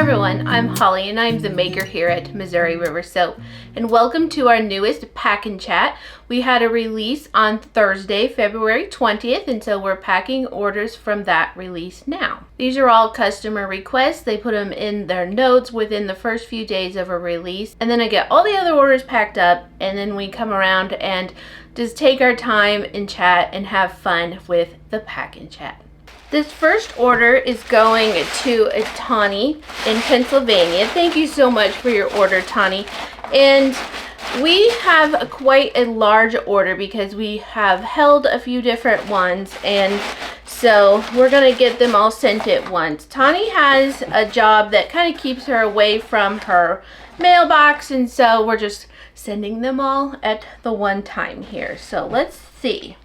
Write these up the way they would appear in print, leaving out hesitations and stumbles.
everyone, I'm Holly and I'm the maker here at Missouri River Soap, and welcome to our newest pack and chat. We had a release on Thursday, February 20th, and so we're packing orders from that release now. These are all customer requests. They put them in their notes within the first few days of a release, and then I get all the other orders packed up, and then we come around and just take our time and chat and have fun with the pack and chat. This first order is going to Tani in Pennsylvania. Thank you so much for your order, Tani. And we have quite a large order because we have held a few different ones, and so we're gonna get them all sent at once. Tani has a job that kind of keeps her away from her mailbox, and so we're just sending them all at the one time here. So let's see.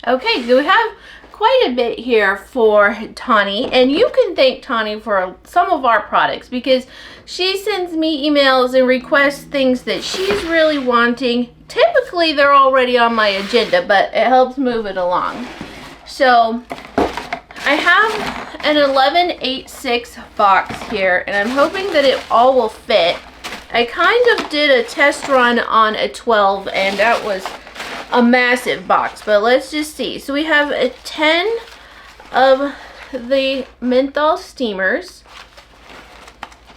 Okay, so we have quite a bit here for Tani, and you can thank Tani for some of our products because she sends me emails and requests things that she's really wanting. Typically they're already on my agenda, but it helps move it along. So I have an 1186 box here, and I'm hoping that it all will fit. I kind of did a test run on a 12, and that was a massive box, but let's just see. So we have a 10 of the menthol steamers.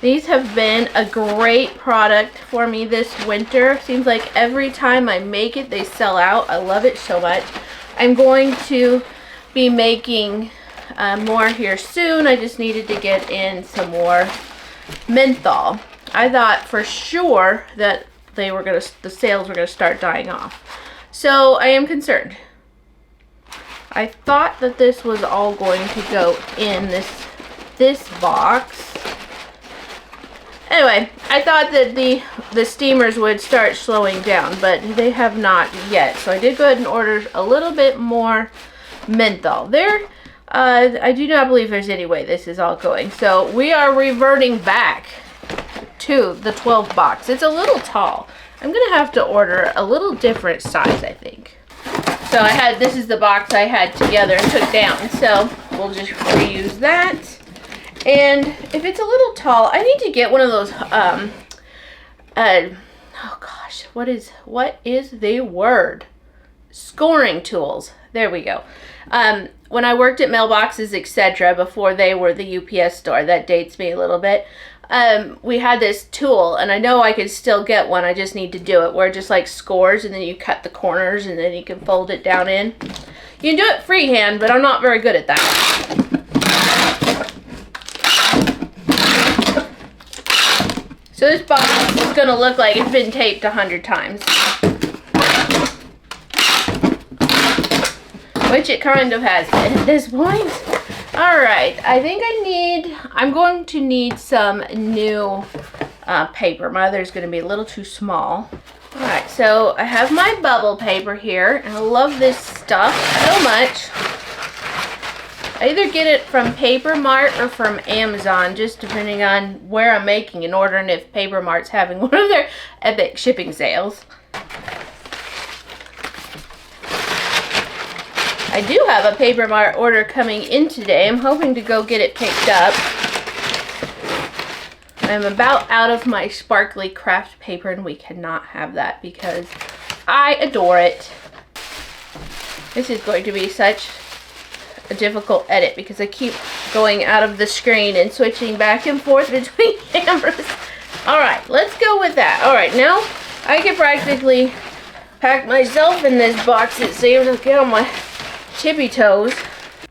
These have been a great product for me this winter. Seems like every time I make it, they sell out. I love it so much. I'm going to be making more here soon. I just needed to get in some more menthol. I thought for sure that the sales were gonna start dying off. So I am concerned. I thought that this was all going to go in this box. Anyway, I thought that the steamers would start slowing down, but they have not yet. So I did go ahead and order a little bit more menthol. I do not believe there's any way this is all going. So we are reverting back to the 12 box. It's a little tall. I'm gonna have to order a little different size, I think. So this is the box I had together and took down, so we'll just reuse that. And if it's a little tall, I need to get one of those, oh gosh, what is the word? Scoring tools. There we go. When I worked at mailboxes, etc., before they were the UPS store, that dates me a little bit. We had this tool, and I know I could still get one. I just need to do it, where it just like scores, and then you cut the corners, and then you can fold it down in. You can do it freehand, but I'm not very good at that. So this box is going to look like it's been taped 100 times. Which it kind of has been at this point. Alright, I think I'm going to need some new paper. My other is going to be a little too small. Alright, so I have my bubble paper here, and I love this stuff so much. I either get it from Paper Mart or from Amazon, just depending on where I'm making an order and if Paper Mart's having one of their epic shipping sales. I do have a Paper Mart order coming in today. I'm hoping to go get it picked up. I'm about out of my sparkly craft paper, and we cannot have that because I adore it. This is going to be such a difficult edit because I keep going out of the screen and switching back and forth between cameras. Alright, let's go with that. Alright, now I can practically pack myself in this box. It seems to get on my tippy toes.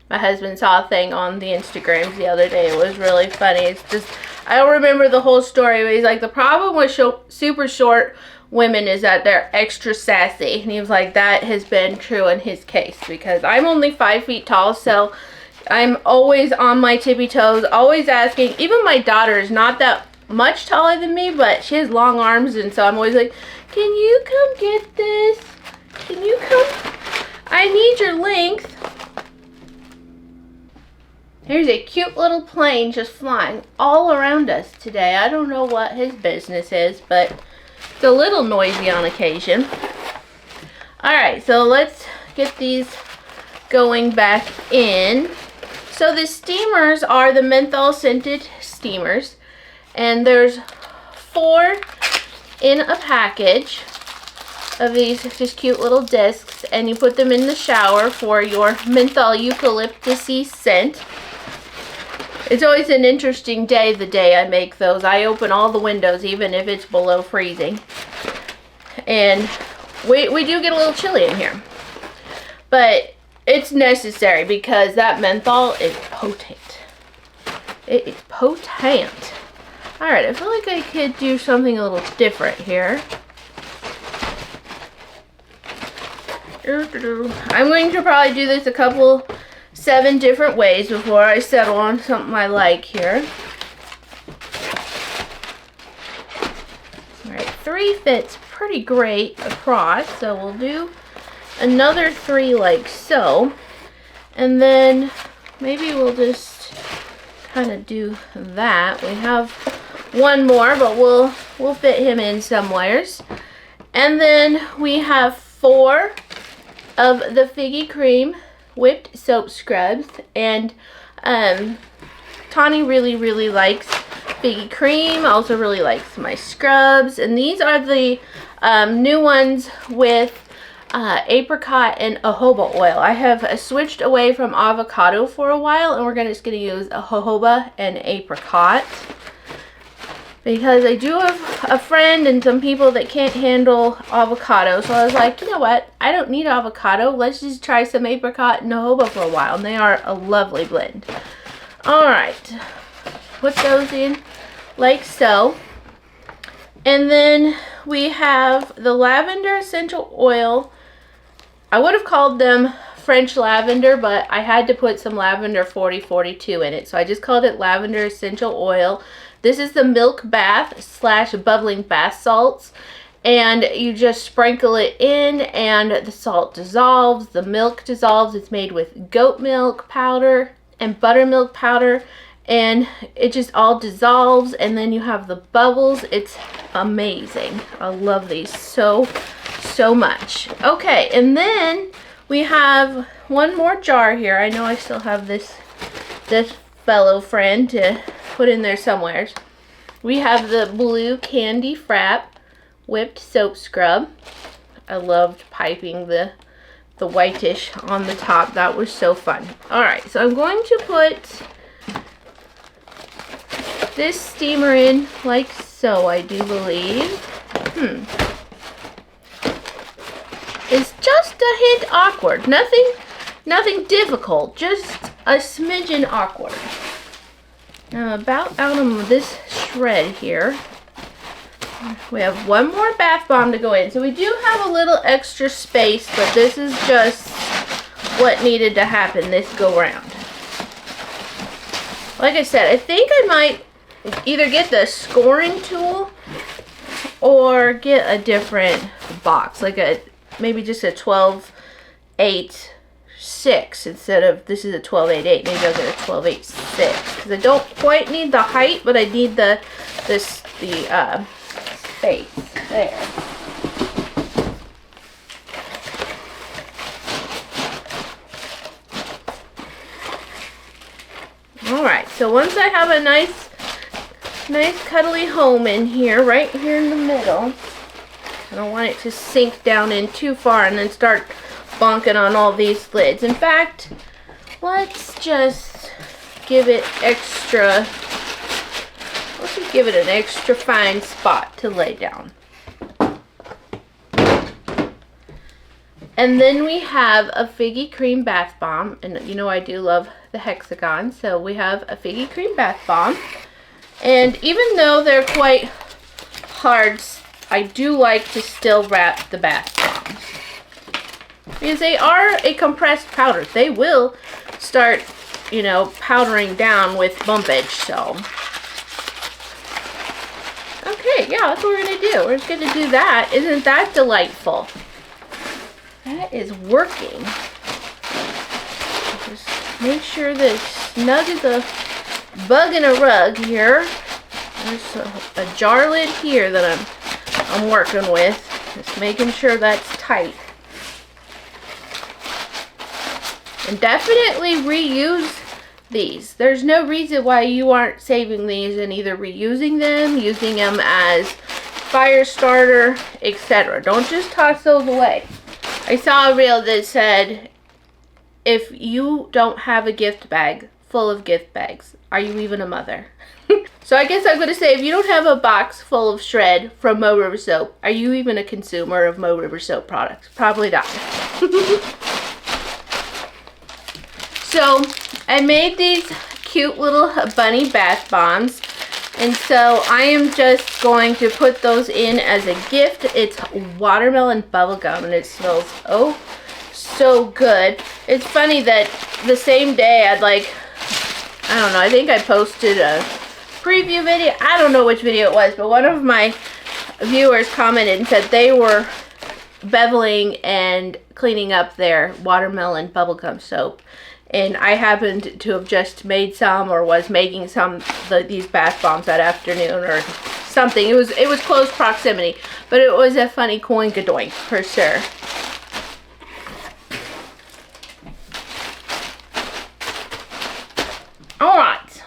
My husband saw a thing on the Instagrams the other day. It was really funny. It's just, I don't remember the whole story, but he's like, the problem with super short women is that they're extra sassy. And he was like, that has been true in his case because I'm only 5 feet tall, so I'm always on my tippy toes, always asking. Even my daughter is not that much taller than me, but she has long arms, and so I'm always like, can you come get this? Can you come? I need your length. Here's a cute little plane just flying all around us today. I don't know what his business is, but it's a little noisy on occasion. Alright, so let's get these going back in. So the steamers are the menthol scented steamers. And there's 4 in a package of these just cute little discs, and you put them in the shower for your menthol eucalyptus-y scent. It's always an interesting day the day I make those. I open all the windows even if it's below freezing. And we do get a little chilly in here. But it's necessary because that menthol is potent. It is potent. Alright, I feel like I could do something a little different here. I'm going to probably do this 7 different ways before I settle on something I like here. Alright, 3 fits pretty great across, so we'll do another 3 like so. And then maybe we'll just kind of do that. We have 1 more, but we'll fit him in somewheres. And then we have 4 of the Figgy Cream whipped soap scrubs, and Tawny really likes Figgy Cream, also really likes my scrubs, and these are the new ones with apricot and jojoba oil. I have switched away from avocado for a while, and we're just going to use jojoba and apricot because I do have a friend and some people that can't handle avocado. So I was like, you know what? I don't need avocado. Let's just try some apricot and jojoba for a while. And they are a lovely blend. Alright. Put those in like so. And then we have the lavender essential oil. I would have called them French lavender, but I had to put some lavender 4042 in it. So I just called it lavender essential oil. This is the milk bath / bubbling bath salts, and you just sprinkle it in and the salt dissolves, the milk dissolves. It's made with goat milk powder and buttermilk powder, and it just all dissolves, and then you have the bubbles. It's amazing. I love these so much. Okay, and then we have 1 more jar here. I know I still have this fellow friend to put in there somewhere. We have the blue Candy Frap whipped soap scrub. I loved piping the whitish on the top. That was so fun. Alright, so I'm going to put this steamer in like so, I do believe. It's just a hint awkward. Nothing difficult, just a smidgen awkward. I'm about out of this shred here. We have 1 more bath bomb to go in. So we do have a little extra space, but this is just what needed to happen this go round. Like I said, I think I might either get the scoring tool or get a different box, like maybe just a 12-8-6 instead of, this is a 12-8-8. Maybe I'll get a 12-8-6 because I don't quite need the height, but I need the space there. Alright, so once I have a nice cuddly home in here, right here in the middle, I don't want it to sink down in too far and then start bonking on all these lids. In fact, let's just give it an extra fine spot to lay down. And then we have a Figgy Cream Bath Bomb, and you know I do love the hexagon, so we have a Figgy Cream Bath Bomb. And even though they're quite hard, I do like to still wrap the bath bombs because they are a compressed powder. They will start, you know, powdering down with bumpage. So okay, yeah, that's what we're gonna do. We're just gonna do that. Isn't that delightful? That is working. Just make sure that snug as a bug in a rug here. There's a jar lid here that I'm working with. Just making sure that's tight. And definitely reuse these. There's no reason why you aren't saving these and either reusing them, using them as fire starter, etc. Don't just toss those away. I saw a reel that said, if you don't have a gift bag full of gift bags, are you even a mother? So I guess I'm going to say, if you don't have a box full of shred from Mo River Soap, are you even a consumer of Mo River Soap products? Probably not. So I made these cute little bunny bath bombs. And so I am just going to put those in as a gift. It's watermelon bubblegum and it smells oh so good. It's funny that the same day I don't know, I think I posted a preview video. I don't know which video it was, but one of my viewers commented and said they were beveling and cleaning up their watermelon bubblegum soap. And I happened to have just made some, or was making some these bath bombs that afternoon or something. It was close proximity, but it was a funny coinkadoink for sure. All right.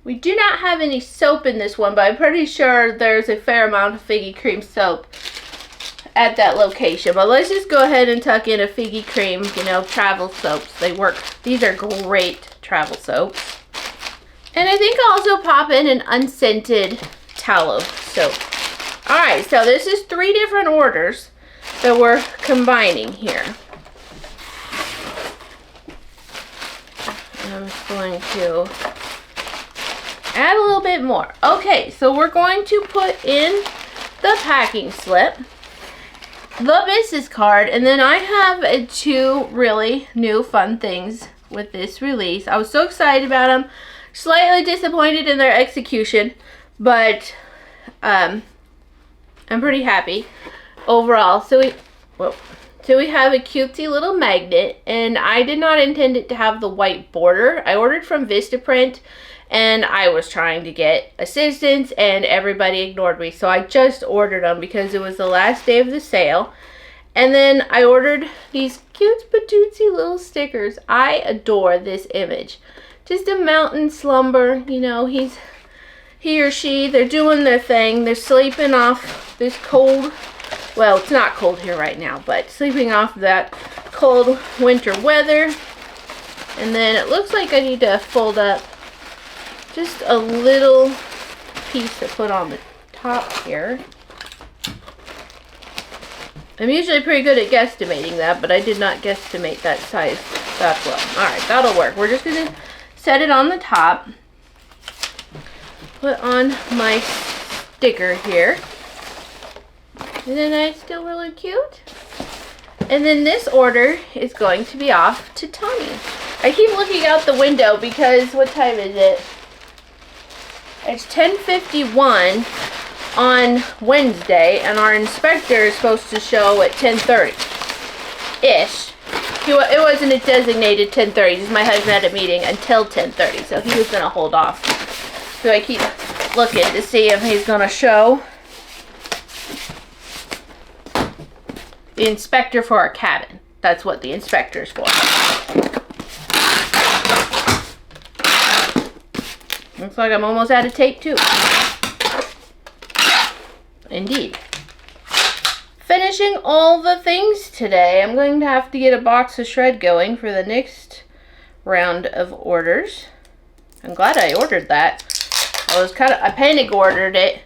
We do not have any soap in this one, but I'm pretty sure there's a fair amount of figgy cream soap at that location. But let's just go ahead and tuck in a figgy cream, you know, travel soaps. They work. These are great travel soaps. And I think I'll also pop in an unscented tallow soap. Alright, so this is 3 different orders that we're combining here. And I'm just going to add a little bit more. Okay, so we're going to put in the packing slip, the business card, and then I have 2 really new fun things with this release. I was so excited about them, slightly disappointed in their execution, but I'm pretty happy overall. So we have a cutesy little magnet, and I did not intend it to have the white border. I ordered from Vistaprint, and I was trying to get assistance and everybody ignored me. So I just ordered them because it was the last day of the sale. And then I ordered these cute patootsy little stickers. I adore this image. Just a mountain slumber, you know, he or she, they're doing their thing. They're sleeping off this cold, well, it's not cold here right now, but sleeping off that cold winter weather. And then it looks like I need to fold up just a little piece to put on the top here. I'm usually pretty good at guesstimating that, but I did not guesstimate that size that well. Alright, that'll work. We're just going to set it on the top. Put on my sticker here. Isn't that still really cute? And then this order is going to be off to Tony. I keep looking out the window because, what time is it? It's 10:51 on Wednesday, and our inspector is supposed to show at 10:30-ish. It wasn't a designated 10:30, just my husband had a meeting until 10:30, so he was going to hold off. So I keep looking to see if he's going to show. The inspector for our cabin. That's what the inspector is for. Looks like I'm almost out of tape too. Indeed. Finishing all the things today. I'm going to have to get a box of shred going for the next round of orders. I'm glad I ordered that. I panic ordered it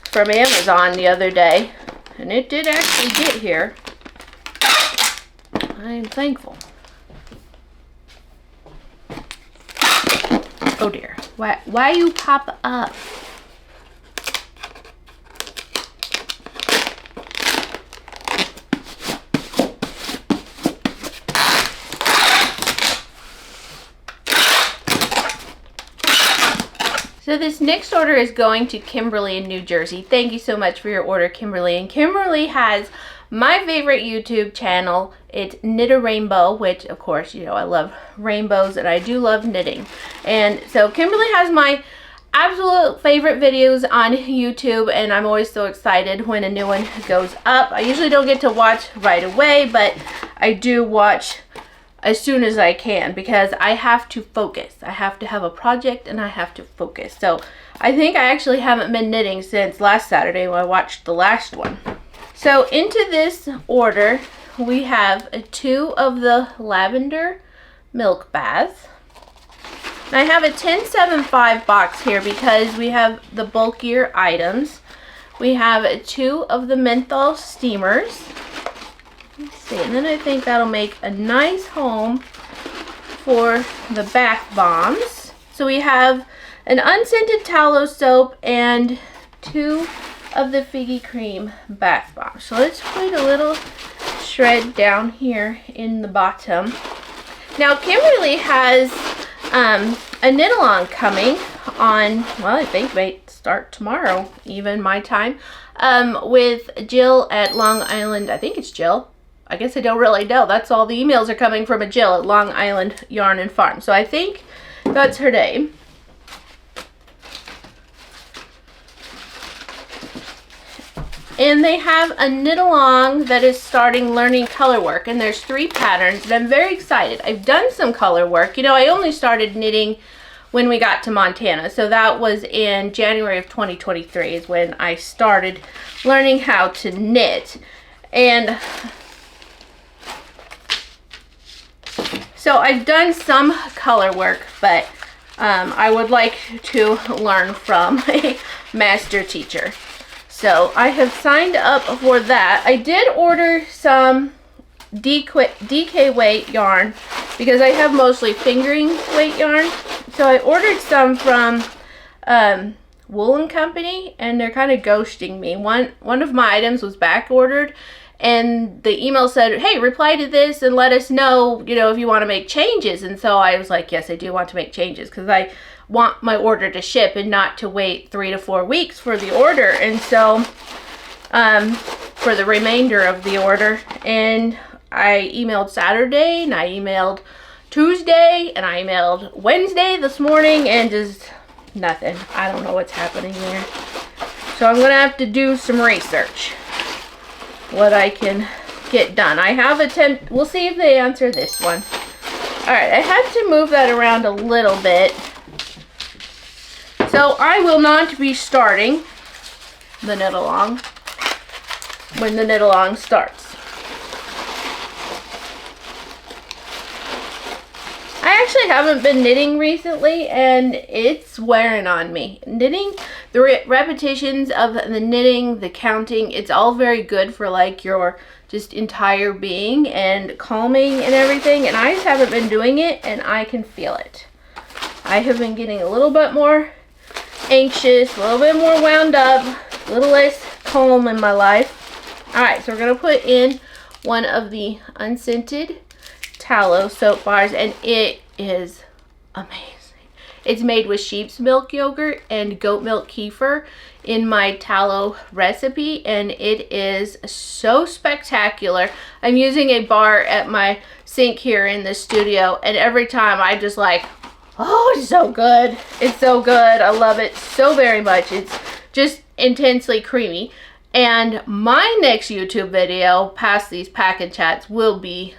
from Amazon the other day, and it did actually get here. I'm thankful. Oh dear. Why you pop up? So this next order is going to Kimberly in New Jersey. Thank you so much for your order, Kimberly. And Kimberly has my favorite YouTube channel. It's Knit a Rainbow, which of course, you know, I love rainbows and I do love knitting. And so Kimberly has my absolute favorite videos on YouTube, and I'm always so excited when a new one goes up. I usually don't get to watch right away, but I do watch as soon as I can, because I have to focus. I have to have a project and I have to focus. So I think I actually haven't been knitting since last Saturday when I watched the last one. So into this order, we have 2 of the lavender milk baths. And I have a 1075 box here because we have the bulkier items. We have 2 of the menthol steamers. Let's see, and then I think that'll make a nice home for the bath bombs. So we have an unscented tallow soap and 2 of the figgy cream bath bombs. So let's put a little shred down here in the bottom. Now Kimberly has a knit along coming on, well, I think might start tomorrow, even my time, with Jill at Long Island. I think it's Jill. I guess I don't really know. That's all the emails are coming from a Jill at Long Island Yarn and Farm. So I think that's her name. And they have a knit along that is starting learning color work, and there's 3 patterns, and I'm very excited. I've done some color work. You know, I only started knitting when we got to Montana, so that was in January of 2023 is when I started learning how to knit. And so I've done some color work, but I would like to learn from a master teacher. So I have signed up for that. I did order some DK weight yarn because I have mostly fingering weight yarn. So I ordered some from Woolen Company, and they're kind of ghosting me. One of my items was back ordered, and the email said, hey, reply to this and let us know, you know, if you want to make changes. And so I was like, yes, I do want to make changes because I want my order to ship and not to wait 3 to 4 weeks for the order. And so for the remainder of the order, and I emailed Saturday, and I emailed Tuesday, and I emailed Wednesday this morning, and just nothing. I don't know what's happening there. So I'm gonna have to do some research what I can get done. I have attempted, we'll see if they answer this one. All right, I had to move that around a little bit. So I will not be starting the knit along when the knit along starts. I actually haven't been knitting recently, and it's wearing on me. Knitting, the repetitions of the knitting, the counting, it's all very good for like your just entire being and calming and everything, and I just haven't been doing it, and I can feel it. I have been getting a little bit more anxious, a little bit more wound up, a little less calm in my life. Alright, so we're going to put in one of the unscented tallow soap bars, and it is amazing. It's made with sheep's milk yogurt and goat milk kefir in my tallow recipe, and it is so spectacular. I'm using a bar at my sink here in the studio, and every time I just like, oh, it's so good. It's so good. I love it so very much. It's just intensely creamy. And my next YouTube video past these pack and chats will be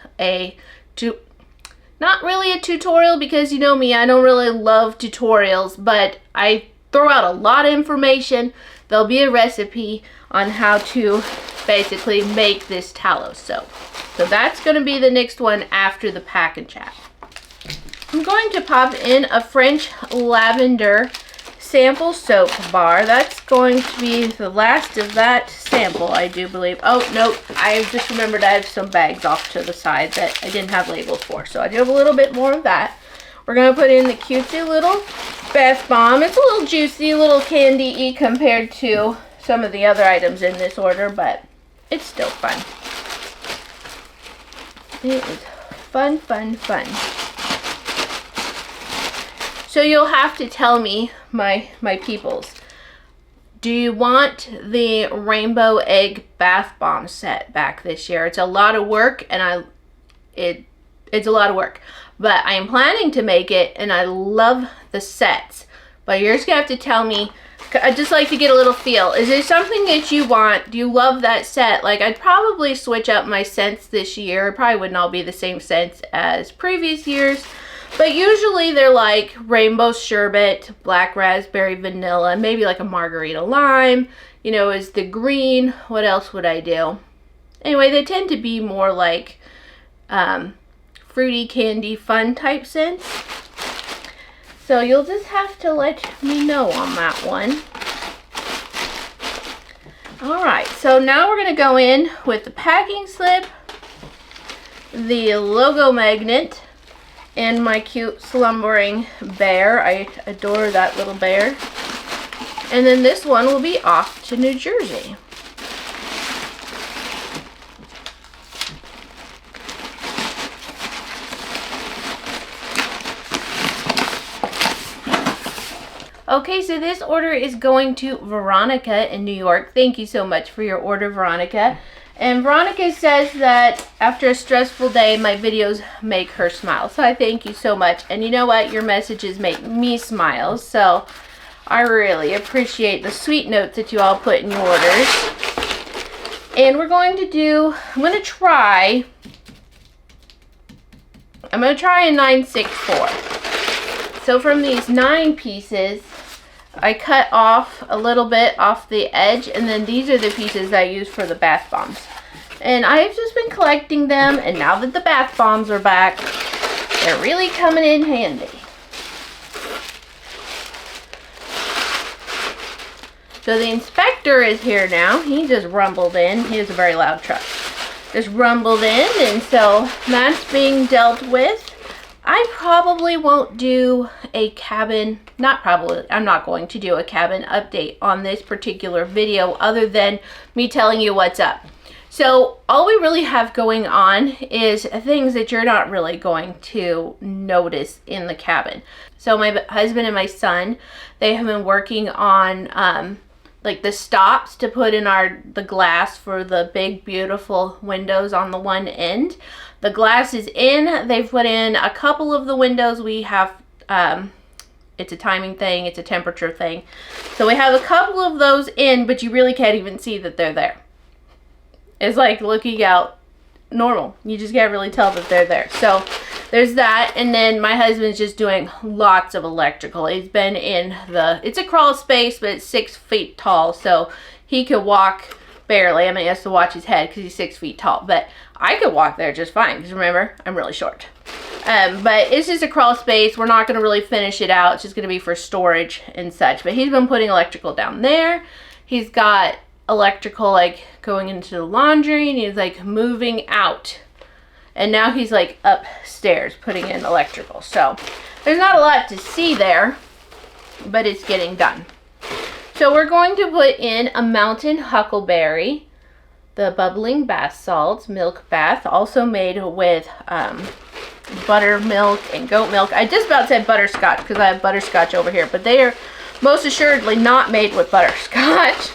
not really a tutorial, because you know me, I don't really love tutorials, but I throw out a lot of information. There'll be a recipe on how to basically make this tallow soap. So that's going to be the next one after the pack and chat. I'm going to pop in a French lavender sample soap bar. That's going to be the last of that sample, I do believe. Oh, no, I just remembered I have some bags off to the side that I didn't have labels for. So I do have a little bit more of that. We're going to put in the cutesy little bath bomb. It's a little juicy, a little candy-y compared to some of the other items in this order, but it's still fun. It is fun, fun, fun. So you'll have to tell me, my peoples, do you want the rainbow egg bath bomb set back this year? It's a lot of work, and it's a lot of work, but I am planning to make it, and I love the sets. But you're just gonna have to tell me I'd just like to get a little feel. Is there something that you want? Do you love that scent? Like, I'd probably switch up my scents this year. It probably wouldn't all be the same scents as previous years. But usually they're like rainbow sherbet, black raspberry, vanilla, maybe like a margarita lime. You know, is the green. What else would I do? Anyway, they tend to be more like fruity, candy, fun type scents. So you'll just have to let me know on that one. Alright, so now we're going to go in with the packing slip, the logo magnet, and my cute slumbering bear. I adore that little bear. And then this one will be off to New Jersey. Okay, so this order is going to Veronica in New York. Thank you so much for your order, Veronica. And Veronica says that after a stressful day, my videos make her smile. So I thank you so much. And you know what? Your messages make me smile. So I really appreciate the sweet notes that you all put in your orders. And we're going to do, I'm going to try a 964. So from these 9 pieces, I cut off a little bit off the edge, and then these are the pieces I use for the bath bombs. And I've just been collecting them, and now that the bath bombs are back, they're really coming in handy. So the inspector is here now. He just rumbled in. He has a very loud truck. Just rumbled in, and so that's being dealt with. I probably won't do a cabin, I'm not going to do a cabin update on this particular video other than me telling you what's up. So all we really have going on is things that you're not really going to notice in the cabin. So my husband and my son, they have been working on like the stops to put in the glass for the big beautiful windows on the one end. The glass is in. They've put in a couple of the windows. We have, it's a timing thing, it's a temperature thing. So we have a couple of those in, but you really can't even see that they're there. It's like looking out normal. You just can't really tell that they're there. So there's that. And then my husband's just doing lots of electrical. He's been in it's a crawl space, but it's 6 feet tall. So he could walk barely. I mean, he has to watch his head because he's 6 feet tall. But I could walk there just fine because remember, I'm really short. But it's just a crawl space. We're not going to really finish it out. It's just going to be for storage and such. But he's been putting electrical down there. He's got electrical like going into the laundry, and he's like moving out. And now he's like upstairs putting in electrical. So there's not a lot to see there, but it's getting done. So we're going to put in a mountain huckleberry, the bubbling bath salts, milk bath, also made with buttermilk and goat milk. I just about said butterscotch because I have butterscotch over here, but they are most assuredly not made with butterscotch.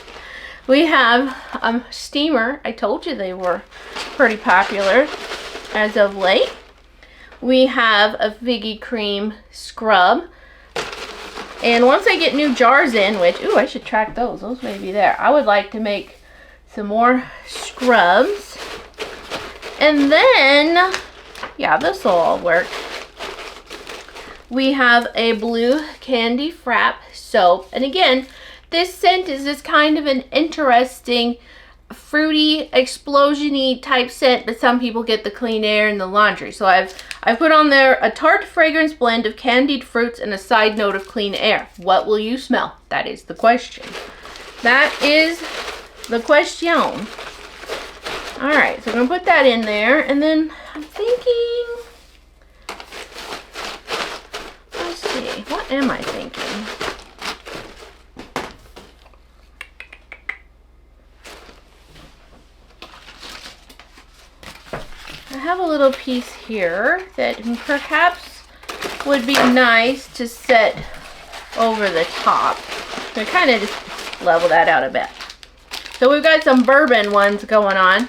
We have steamer. I told you they were pretty popular as of late. We have a figgy cream scrub. And once I get new jars in, which, ooh, I should track those. Those may be there. I would like to make some more scrubs. And then, yeah, this will all work. We have a blue candy frap soap. And again, this scent is just kind of an interesting, fruity, explosion-y type scent, but some people get the clean air and the laundry. So I've put on there a tart fragrance blend of candied fruits and a side note of clean air. What will you smell? That is the question. That is the question. All right, so I'm gonna put that in there, and then I'm thinking, let's see, what am I thinking? I have a little piece here that perhaps would be nice to set over the top. So kind of just level that out a bit. So we've got some bourbon ones going on.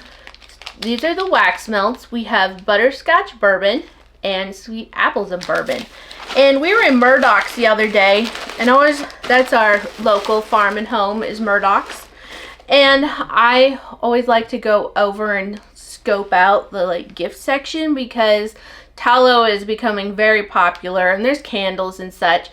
These are the wax melts. We have butterscotch bourbon and sweet apples of bourbon. And we were in Murdoch's the other day, and that's our local farm and home is Murdoch's. And I always like to go over and scope out the like gift section because tallow is becoming very popular and there's candles and such.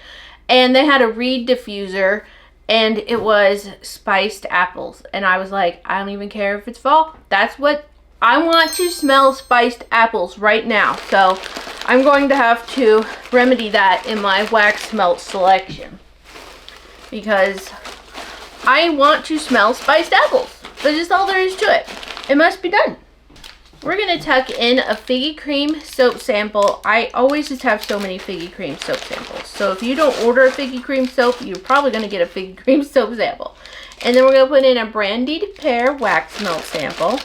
And they had a reed diffuser and it was spiced apples. And I was like, I don't even care if it's fall. That's what I want to smell, spiced apples right now. So I'm going to have to remedy that in my wax melt selection because I want to smell spiced apples. That's just all there is to it. It must be done. We're going to tuck in a figgy cream soap sample. I always just have so many figgy cream soap samples. So if you don't order a figgy cream soap, you're probably going to get a figgy cream soap sample. And then we're going to put in a brandied pear wax melt sample.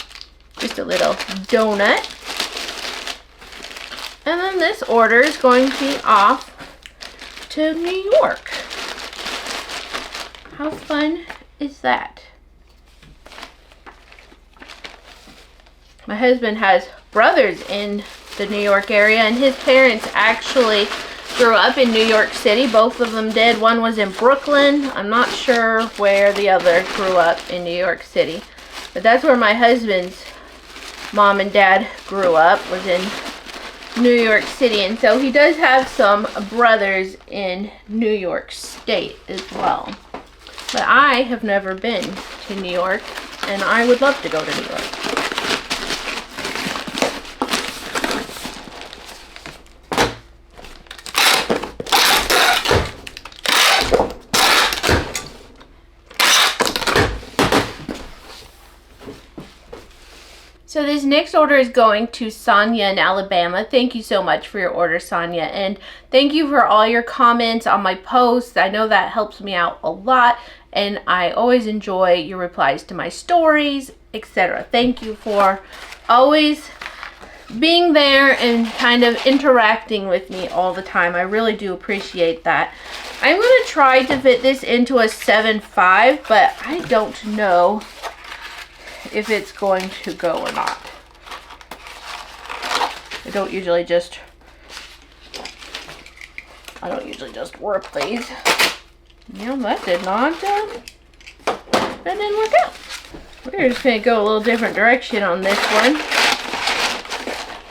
Just a little donut. And then this order is going to be off to New York. How fun is that? My husband has brothers in the New York area, and his parents actually grew up in New York City. Both of them did. One was in Brooklyn. I'm not sure where the other grew up in New York City. But that's where my husband's mom and dad grew up, was in New York City. And so he does have some brothers in New York State as well. But I have never been to New York, and I would love to go to New York. So this next order is going to Sonia in Alabama. Thank you so much for your order, Sonia. And thank you for all your comments on my posts. I know that helps me out a lot. And I always enjoy your replies to my stories, etc. Thank you for always being there and kind of interacting with me all the time. I really do appreciate that. I'm going to try to fit this into a 7.5, but I don't know if it's going to go or not. I don't usually just warp these. Yeah, that didn't work out. We're just gonna go a little different direction on this one.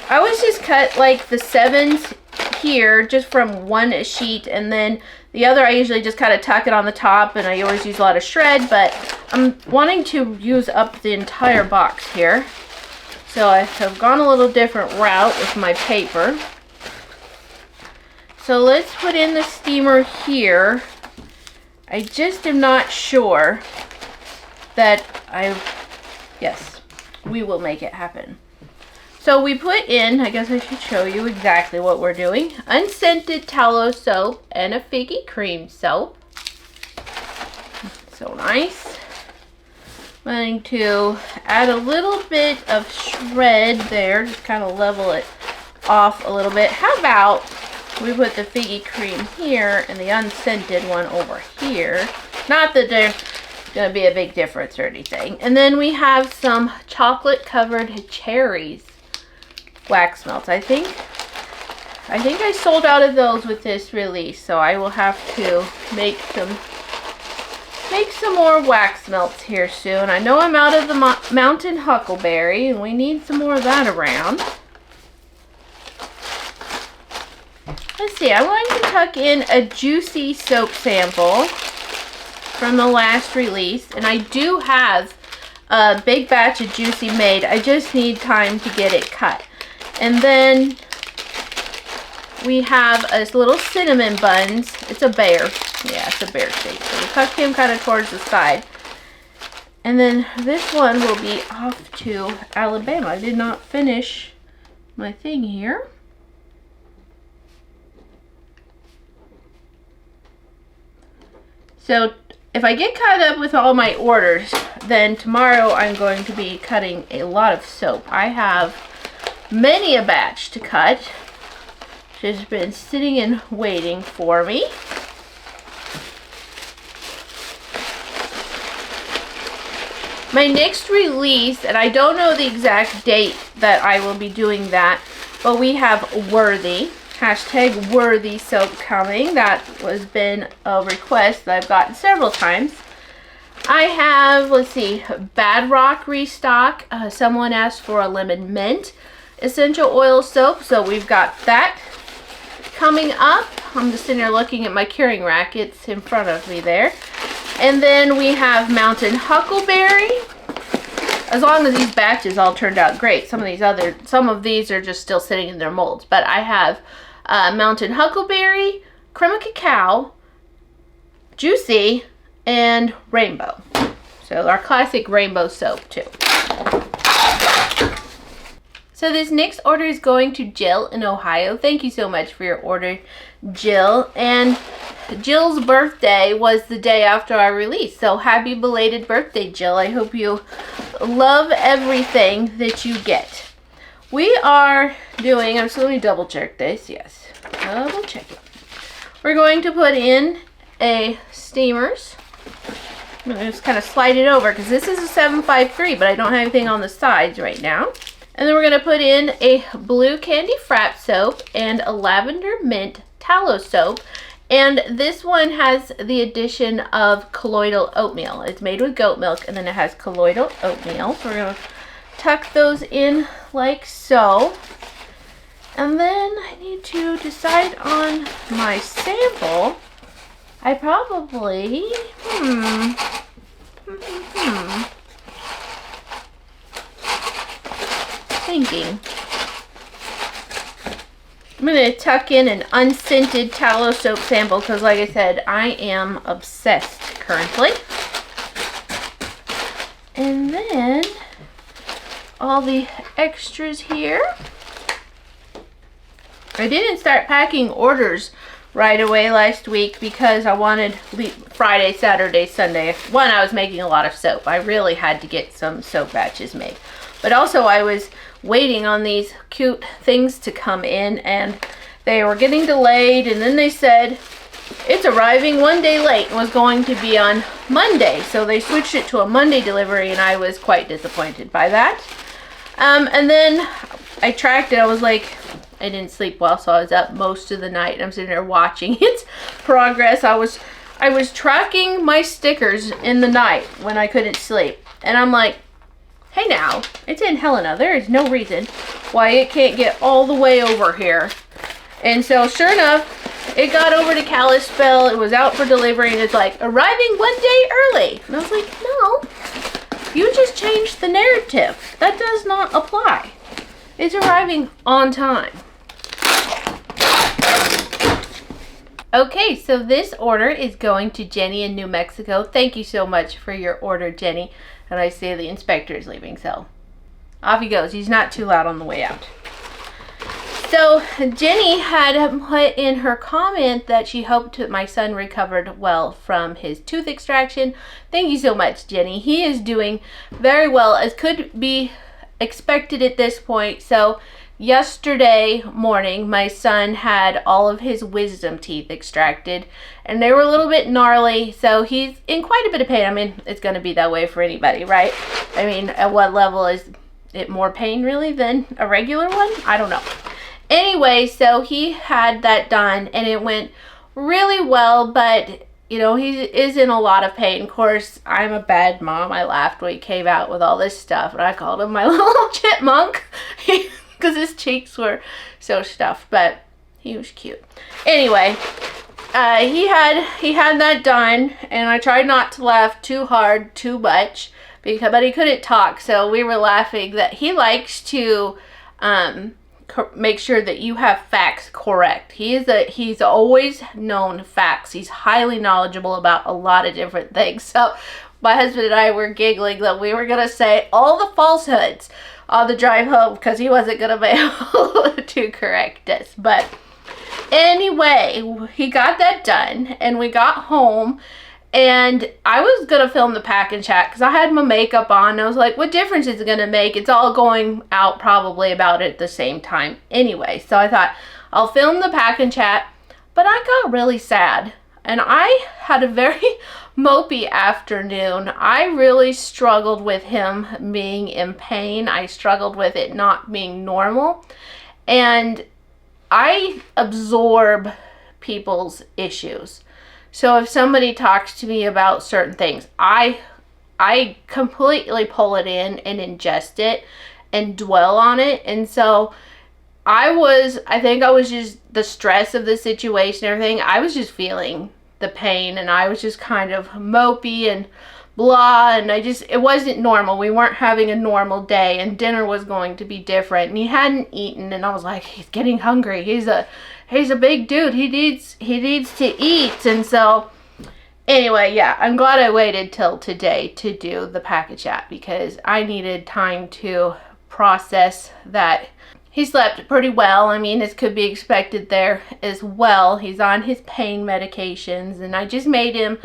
I always just cut like the 7s here just from one sheet, and then the other I usually just kind of tuck it on the top, and I always use a lot of shred, but I'm wanting to use up the entire box here. So I have gone a little different route with my paper. So let's put in the steamer here. I just am not sure that yes, we will make it happen. So we put in, I guess I should show you exactly what we're doing, unscented tallow soap and a figgy cream soap. So nice. I'm going to add a little bit of shred there, just kind of level it off a little bit. How about we put the figgy cream here and the unscented one over here. Not that there's going to be a big difference or anything. And then we have some chocolate covered cherries wax melts. I think I sold out of those with this release, so I will have to make some more wax melts here soon. I know I'm out of the mountain huckleberry, and we need some more of that around. Let's see, I'm going to tuck in a juicy soap sample from the last release, and I do have a big batch of juicy made. I just need time to get it cut. And then we have a little cinnamon buns. It's a bear. Yeah, it's a bear shape. So we tuck him kind of towards the side. And then this one will be off to Alabama. I did not finish my thing here. So if I get caught up with all my orders, then tomorrow I'm going to be cutting a lot of soap. I have many a batch to cut. She's been sitting and waiting for me. My next release, and I don't know the exact date that I will be doing that, but we have Worthy. hashtag worthy soap coming. That has been a request that I've gotten several times. I have, let's see, Bad Rock restock. Someone asked for a lemon mint essential oil soap, so we've got that coming up. I'm just sitting here looking at my curing rack. It's in front of me there. And then we have Mountain Huckleberry. As long as these batches all turned out great. Some of these are just still sitting in their molds. But I have Mountain Huckleberry, Creme of Cacao, Juicy, and Rainbow. So our classic rainbow soap too. So this next order is going to Jill in Ohio. Thank you so much for your order, Jill. And Jill's birthday was the day after our release. So happy belated birthday, Jill. I hope you love everything that you get. We are doing, I'm just going to double check this. Yes, double check it. We're going to put in a steamers. I'm going to just kind of slide it over because this is a 753, but I don't have anything on the sides right now. And then we're going to put in a blue candy frap soap and a lavender mint tallow soap. And this one has the addition of colloidal oatmeal. It's made with goat milk, and then it has colloidal oatmeal. So we're going to tuck those in like so. And then I need to decide on my sample. I probably, thinking. I'm going to tuck in an unscented tallow soap sample because, like I said, I am obsessed currently. And then all the extras here. I didn't start packing orders right away last week because I wanted Friday, Saturday, Sunday. One, I was making a lot of soap. I really had to get some soap batches made. But also I was waiting on these cute things to come in, and they were getting delayed, and then they said it's arriving one day late and was going to be on Monday. So they switched it to a Monday delivery, and I was quite disappointed by that. And then I tracked it. I was like, I didn't sleep well, so I was up most of the night, and I'm sitting there watching its progress. I was tracking my stickers in the night when I couldn't sleep, and I'm like, hey now, it's in Helena. There is no reason why it can't get all the way over here. And so sure enough, it got over to Kalispell. It was out for delivery, and it's like, arriving one day early. And I was like, no, you just changed the narrative. That does not apply. It's arriving on time. Okay, so this order is going to Jenny in New Mexico. Thank you so much for your order, Jenny. And I see the inspector is leaving, so off he goes. He's not too loud on the way out. So Jenny had put in her comment that she hoped that my son recovered well from his tooth extraction. Thank you so much, Jenny. He is doing very well, as could be expected at this point. So yesterday morning, my son had all of his wisdom teeth extracted, and they were a little bit gnarly, so he's in quite a bit of pain. I mean, it's going to be that way for anybody, right? I mean, at what level is it more pain really than a regular one? I don't know. Anyway, so he had that done, and it went really well, but you know, he is in a lot of pain. Of course, I'm a bad mom. I laughed when he came out with all this stuff, and I called him my little chipmunk because his cheeks were so stuffed, but he was cute. Anyway, he had that done, and I tried not to laugh too hard, too much, but he couldn't talk, so we were laughing that he likes to make sure that you have facts correct. He's always known facts. He's highly knowledgeable about a lot of different things. So my husband and I were giggling that we were gonna say all the falsehoods on the drive home because he wasn't gonna be able to correct us. But anyway, he got that done, and we got home, and I was gonna film the pack and chat because I had my makeup on, and I was like, what difference is it gonna make? It's all going out probably about at the same time anyway. So I thought I'll film the pack and chat, but I got really sad, and I had a very mopey afternoon. I really struggled with him being in pain. I struggled with it not being normal, and I absorb people's issues. So if somebody talks to me about certain things, I completely pull it in and ingest it and dwell on it. And so I think I was just, the stress of the situation, everything, I was just feeling the pain, and I was just kind of mopey and blah, and it wasn't normal. We weren't having a normal day, and dinner was going to be different, and he hadn't eaten, and I was like, he's getting hungry. He's a big dude. He needs to eat. And so anyway, yeah, I'm glad I waited till today to do the package chat, because I needed time to process that. He slept pretty well. I mean, this could be expected there as well. He's on his pain medications, and I just made him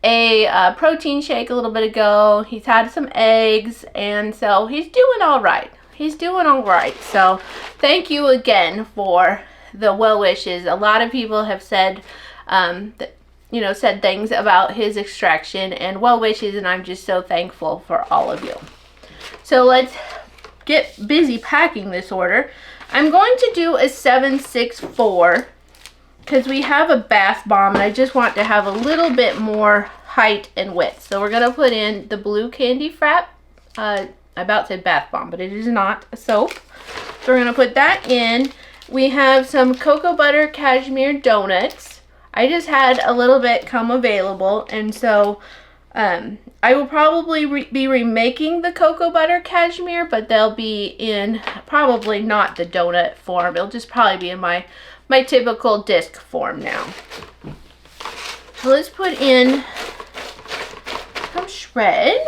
a protein shake a little bit ago. He's had some eggs, and so he's doing all right. He's doing all right. So thank you again for the well wishes. A lot of people have said, said things about his extraction and well wishes, and I'm just so thankful for all of you. So let's get busy packing this order. I'm going to do a 764 because we have a bath bomb, and I just want to have a little bit more height and width. So we're going to put in the blue candy frap. I about said bath bomb, but it is not a soap. So we're going to put that in. We have some cocoa butter cashmere donuts. I just had a little bit come available, and so I will probably be remaking the cocoa butter cashmere, but they'll be in probably not the donut form. It'll just probably be in my typical disc form now. So let's put in some shred.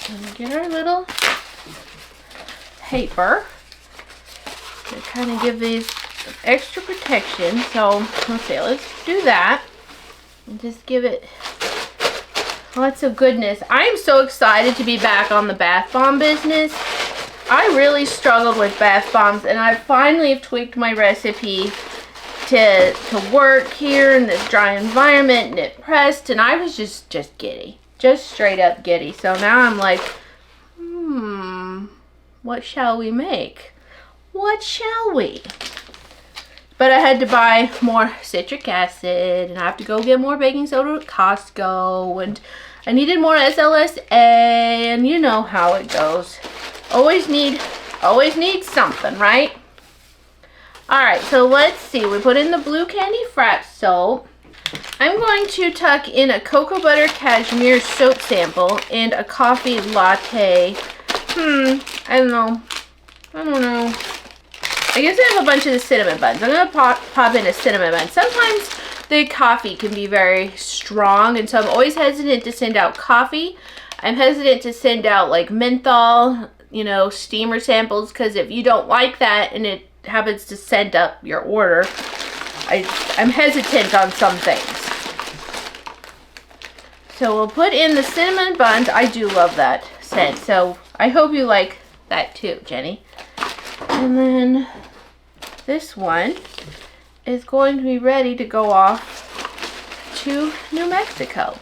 And get our little paper to kind of give these extra protection. So let's see, let's do that. And just give it lots of goodness. I am so excited to be back on the bath bomb business. I really struggled with bath bombs, and I finally have tweaked my recipe to work here in this dry environment, and it pressed, and I was just giddy. Just straight up giddy. So now I'm like, what shall we make? What shall we? But I had to buy more citric acid, and I have to go get more baking soda at Costco, and I needed more SLSA, and you know how it goes. Always need something, right? Alright, so let's see. We put in the blue candy frap soap. I'm going to tuck in a cocoa butter cashmere soap sample and a coffee latte. I don't know. I guess I have a bunch of the cinnamon buns. I'm going to pop in a cinnamon bun. Sometimes the coffee can be very strong, and so I'm always hesitant to send out coffee. I'm hesitant to send out like menthol, steamer samples, because if you don't like that and it happens to send up your order, I'm hesitant on some things. So we'll put in the cinnamon buns. I do love that scent, so I hope you like that too, Jenny. And then this one is going to be ready to go off to New Mexico.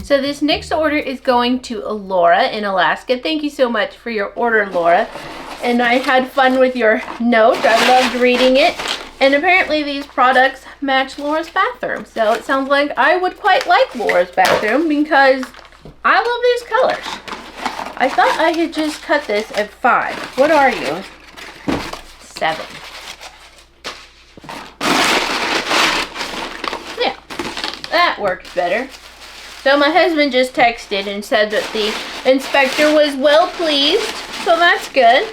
So this next order is going to Laura in Alaska. Thank you so much for your order, Laura. And I had fun with your note. I loved reading it. And apparently these products match Laura's bathroom. So it sounds like I would quite like Laura's bathroom, because I love these colors. I thought I had just cut this at 5. What are you? 7. Yeah, that works better. So my husband just texted and said that the inspector was well pleased. So that's good.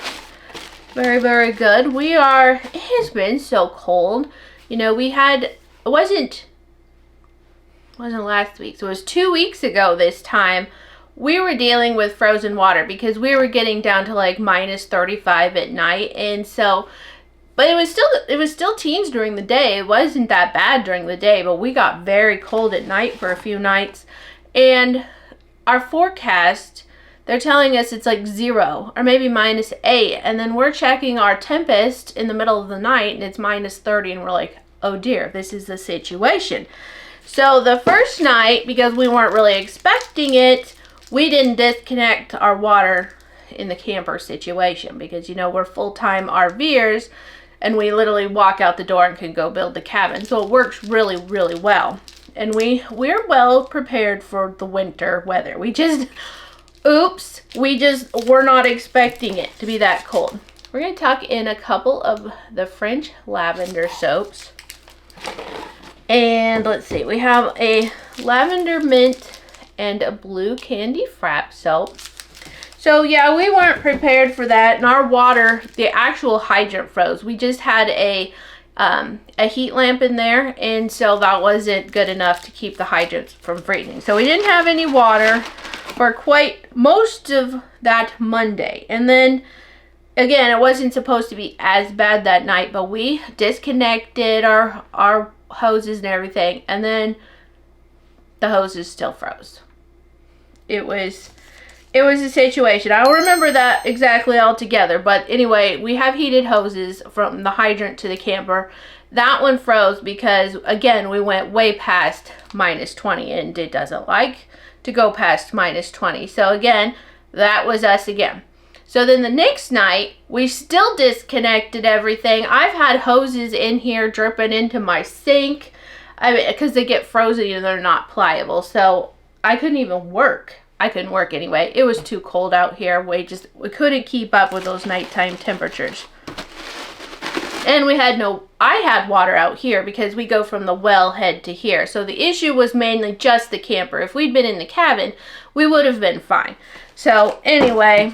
Very, very good. It has been so cold. It wasn't last week. So it was 2 weeks ago this time. We were dealing with frozen water because we were getting down to like minus 35 at night. And so, but it was still teens during the day. It wasn't that bad during the day, but we got very cold at night for a few nights. And our forecast they're telling us it's like 0 or maybe -8. And then we're checking our Tempest in the middle of the night and it's -30, and we're like, oh dear, this is the situation. So the first night, because we weren't really expecting it, we didn't disconnect our water in the camper situation, because you know we're full-time RVers and we literally walk out the door and can go build the cabin. So it works really, really well. And we're well prepared for the winter weather. We just, oops, we're not expecting it to be that cold. We're gonna tuck in a couple of the French lavender soaps. And let's see, we have a lavender mint and a blue candy frap soap. So yeah, we weren't prepared for that, and our water, the actual hydrant froze. We just had a heat lamp in there, and so that wasn't good enough to keep the hydrants from freezing. So we didn't have any water for quite most of that Monday. And then again, it wasn't supposed to be as bad that night, but we disconnected our hoses and everything, and then the hoses still froze. It was a situation. I don't remember that exactly all together, but anyway, we have heated hoses from the hydrant to the camper. That one froze because, again, we went way past -20, and it doesn't like to go past -20. So again, that was us again. So then the next night, we still disconnected everything. I've had hoses in here dripping into my sink, because they get frozen and they're not pliable. So I couldn't even work. I couldn't work anyway. It was too cold out here. We couldn't keep up with those nighttime temperatures. And I had water out here because we go from the wellhead to here. So the issue was mainly just the camper. If we'd been in the cabin, we would have been fine. So anyway,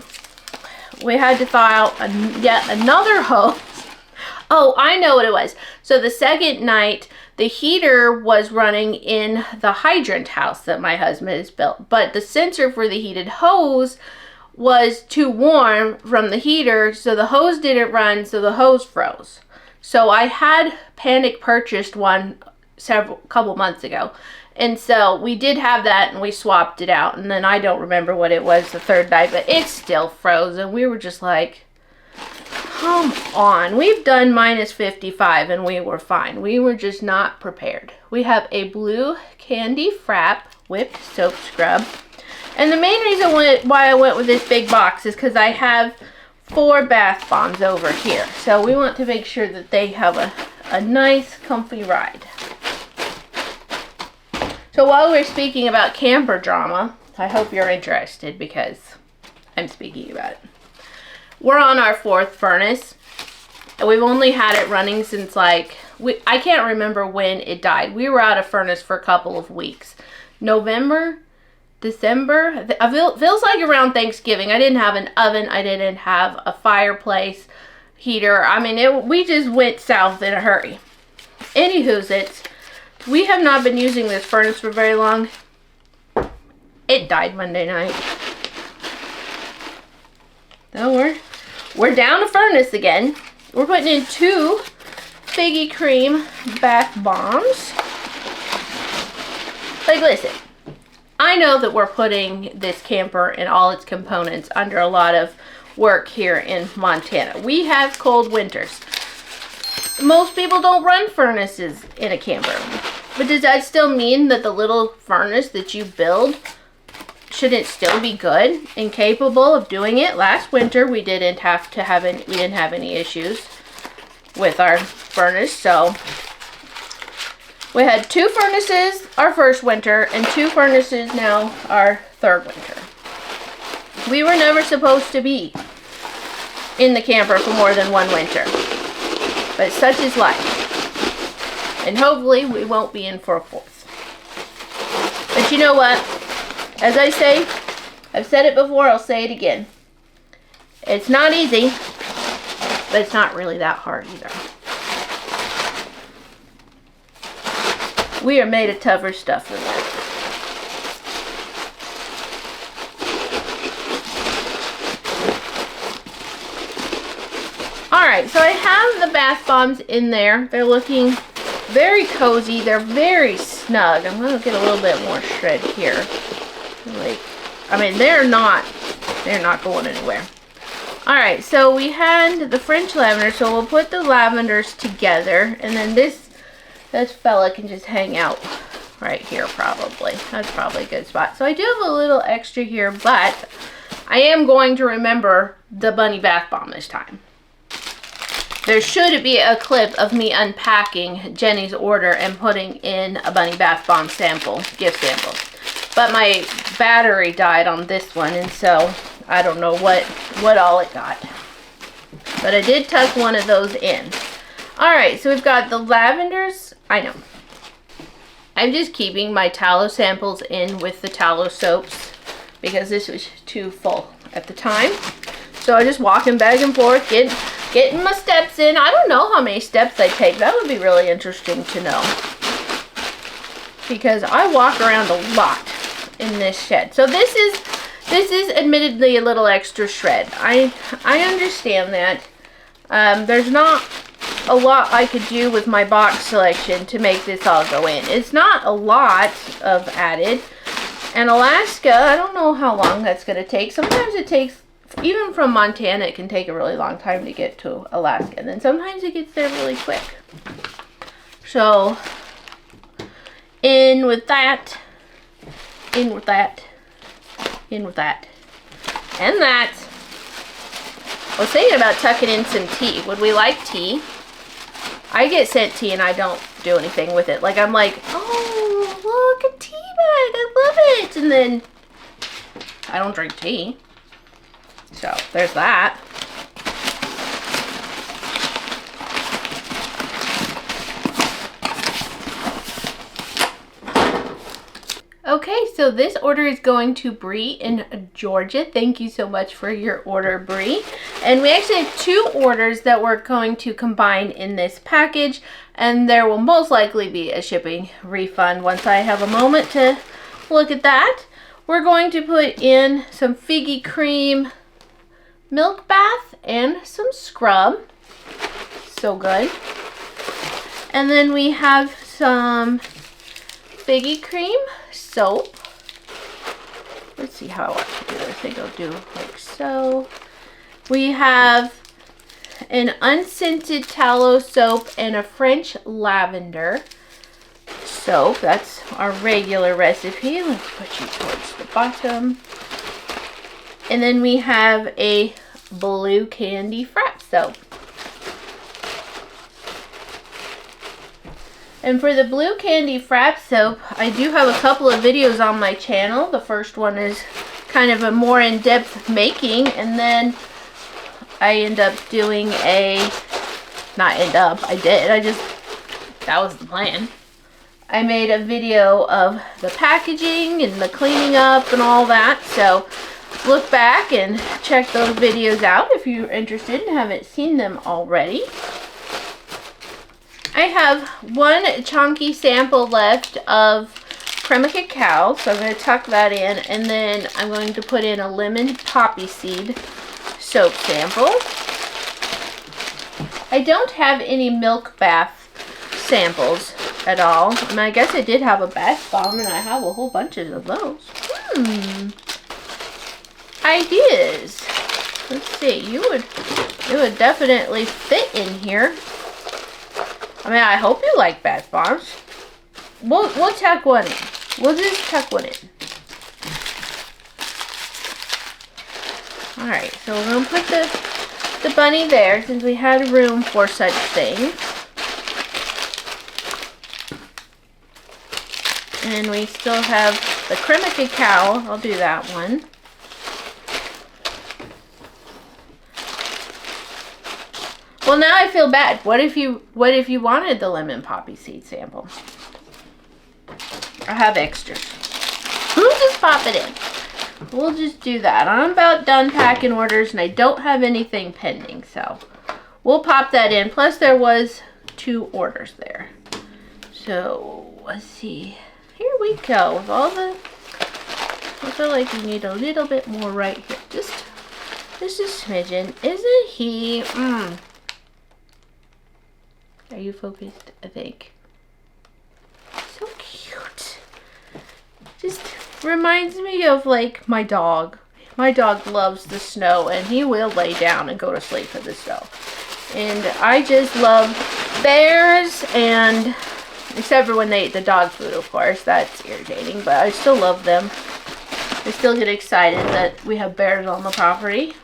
we had to thaw out yet another hose. Oh, I know what it was. So the second night, the heater was running in the hydrant house that my husband has built, but the sensor for the heated hose was too warm from the heater, so the hose didn't run, so the hose froze. So I had panic purchased one couple months ago, and so we did have that, and we swapped it out, and then I don't remember what it was the third night, but it still froze, and we were just like, come on. We've done -55 and we were fine. We were just not prepared. We have a blue candy frap whipped soap scrub. And the main reason why I went with this big box is because I have 4 bath bombs over here. So we want to make sure that they have a nice, comfy ride. So while we're speaking about camper drama, I hope you're interested because I'm speaking about it. We're on our 4th furnace, and we've only had it running since I can't remember when it died. We were out of furnace for a couple of weeks. November, December, it feels like around Thanksgiving. I didn't have an oven, I didn't have a fireplace heater. I mean, we just went south in a hurry. Anywho's, we have not been using this furnace for very long. It died Monday night. So we're down a furnace again. We're putting in 2 Figgy Cream bath bombs. Like, listen, I know that we're putting this camper and all its components under a lot of work here in Montana. We have cold winters. Most people don't run furnaces in a camper. But does that still mean that the little furnace that you build shouldn't still be good and capable of doing it? Last winter we didn't have any issues with our furnace, so we had 2 furnaces our first winter and 2 furnaces now our 3rd winter. We were never supposed to be in the camper for more than 1 winter, but such is life, and hopefully we won't be in for a 4th. But you know what? As I say, I've said it before, I'll say it again. It's not easy, but it's not really that hard either. We are made of tougher stuff than that. Alright, so I have the bath bombs in there. They're looking very cozy. They're very snug. I'm going to get a little bit more shred here. I mean, they're not They're not going anywhere. Alright, so we had the French lavender, so we'll put the lavenders together, and then this fella can just hang out right here probably. That's probably a good spot. So I do have a little extra here, but I am going to remember the bunny bath bomb this time. There should be a clip of me unpacking Jenny's order and putting in a bunny bath bomb sample, gift sample. But my battery died on this one, and so I don't know what all it got. But I did tuck one of those in. Alright, so we've got the lavenders. I know. I'm just keeping my tallow samples in with the tallow soaps because this was too full at the time. So I'm just walking back and forth, getting my steps in. I don't know how many steps I take. That would be really interesting to know. Because I walk around a lot in this shed. So this is admittedly a little extra shred. I understand that. There's not a lot I could do with my box selection to make this all go in. It's not a lot of added. And Alaska, I don't know how long that's going to take. Sometimes it takes, even from Montana, it can take a really long time to get to Alaska. And then sometimes it gets there really quick. So, in with that. In with that. In with that. And that. I was thinking about tucking in some tea. Would we like tea? I get sent tea and I don't do anything with it. Like, I'm like, oh, look, a tea bag. I love it. And then I don't drink tea. So, there's that. Okay, so this order is going to Bree in Georgia. Thank you so much for your order, Bree. And we actually have 2 orders that we're going to combine in this package, and there will most likely be a shipping refund once I have a moment to look at that. We're going to put in some figgy cream milk bath and some scrub. So good. And then we have some figgy cream soap. Let's see how I want to do this. I think I'll do like so. We have an unscented tallow soap and a French lavender soap. That's our regular recipe. Let's put you towards the bottom. And then we have a blue candy frap soap. And for the blue candy frap soap, I do have a couple of videos on my channel. The first one is kind of a more in-depth making, and then I end up doing that was the plan. I made a video of the packaging and the cleaning up and all that, so look back and check those videos out if you're interested and haven't seen them already. I have one chunky sample left of crema cacao, so I'm going to tuck that in, and then I'm going to put in a lemon poppy seed soap sample. I don't have any milk bath samples at all. I mean, I guess I did have a bath bomb, and I have a whole bunch of those. Ideas. Let's see. It would definitely fit in here. I mean, I hope you like bath bombs. We'll tuck one in. We'll just tuck one in. Alright, so we're going to put the bunny there since we had room for such things. And we still have the crema cacao. I'll do that one. Well, now I feel bad. What if you wanted the lemon poppy seed sample? I have extras. We'll just pop it in. We'll just do that. I'm about done packing orders, and I don't have anything pending, so we'll pop that in. Plus, there was 2 orders there. So let's see. Here we go. With all the, I feel like we need a little bit more right here. Just a smidgen. Isn't he? Are you focused? I think. So cute. Just reminds me of like my dog. my dog loves the snow, and he will lay down and go to sleep in the snow. And I just love bears, and except for when they eat the dog food, of course. That's irritating, but I still love them. I still get excited that we have bears on the property.